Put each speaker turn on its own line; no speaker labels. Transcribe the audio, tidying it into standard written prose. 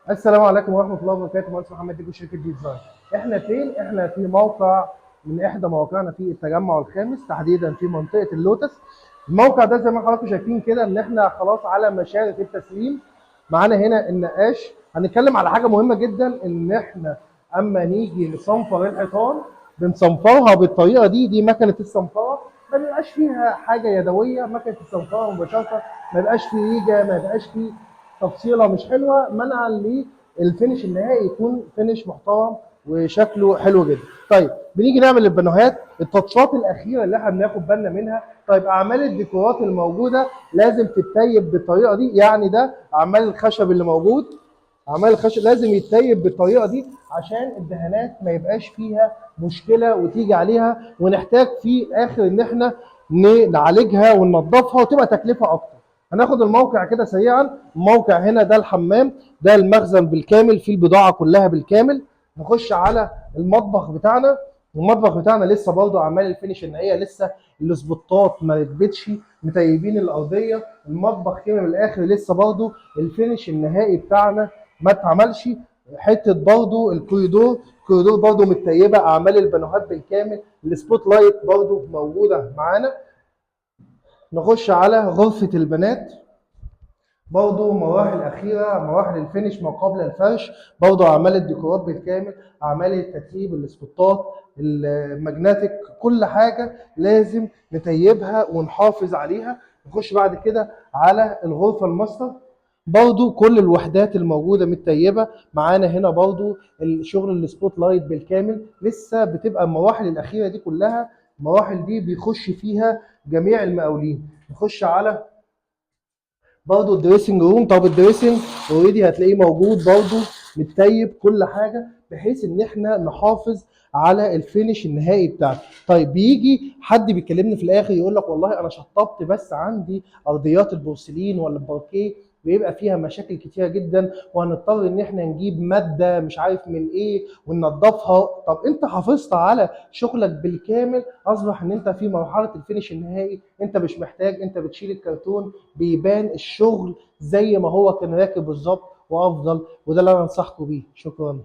السلام عليكم ورحمة الله وبركاته. مهندس محمد ديكو، شركة ديزاين. احنا فين؟ احنا في موقع من احدى مواقعنا في التجمع الخامس، تحديدا في منطقة اللوتس. الموقع ده زي ما حضراتكم شايفين كده ان احنا خلاص على مشارف التسليم. معانا هنا النقاش. هنتكلم على حاجة مهمة جدا، ان احنا اما نيجي نصنفر الحيطان بنصنفرها بالطريقة دي مكنة الصنفرة. ما بيبقاش فيها حاجة يدوية، مكنة الصنفرة مباشرة. ما يبقاش فيه ريجة، ما يبقاش فيه تفصيله مش حلوه، منعا للفينش النهائي يكون فينش محترم وشكله حلو جدا. طيب بنيجي نعمل البانوهات، التاتشات الاخيره اللي احنا بناخد بالنا منها. طيب اعمال الديكورات الموجوده لازم تتطيب بالطريقه دي، يعني ده اعمال الخشب اللي موجود، اعمال الخشب لازم يتطيب بالطريقه دي عشان الدهانات ما يبقاش فيها مشكله وتيجي عليها ونحتاج في الاخر ان احنا نعالجها وننظفها وتبقى تكلفه اكتر. هناخد الموقع كده سريعا. الموقع هنا ده الحمام، ده المخزن بالكامل فيه البضاعه كلها بالكامل. نخش على المطبخ بتاعنا. المطبخ بتاعنا لسه برضه اعمال الفينش النهائيه، لسه الاسبوتات ما ركبتش، متيبين الارضيه. المطبخ كده من الاخر لسه برضه الفينش النهائي بتاعنا ما اتعملش. حته برضه الكوريدور برضه متيبه، اعمال البانوهات بالكامل، السبوت لايت برضه موجوده معانا. نخش على غرفه البنات، برضه مراحل أخيرة، مراحل الفينش ما قبل الفرش. برضه أعمال الديكورات بالكامل، أعمال الترتيب، السبوتات، الماجنتيك، كل حاجة لازم نتيبها ونحافظ عليها. نخش بعد كده على الغرفة الماستر. برضه كل الوحدات الموجودة متطيبة معانا هنا. برضه الشغل السبوت لايت بالكامل لسه بتبقى المراحل الأخيرة دي كلها. المراحل دي بيخش فيها جميع المقاولين. نخش على برضه الدريسنج روم. طب الدريسنج اوريدي هتلاقيه موجود برضه متطيب كل حاجه، بحيث ان احنا نحافظ على الفينش النهائي بتاعنا. طيب بيجي حد بيكلمني في الاخر يقول لك والله انا شطبت بس عندي ارضيات البورسلين ولا الباركيه بيبقى فيها مشاكل كتيره جدا، وهنضطر ان احنا نجيب ماده مش عارف من ايه وننضفها. طب انت حافظت على شغلك بالكامل، اصبح ان انت في مرحله الفينش النهائي انت مش محتاج، انت بتشيل الكرتون بيبان الشغل زي ما هو كان راكب بالظبط وافضل. وده اللي انا انصحكم بيه. شكرا.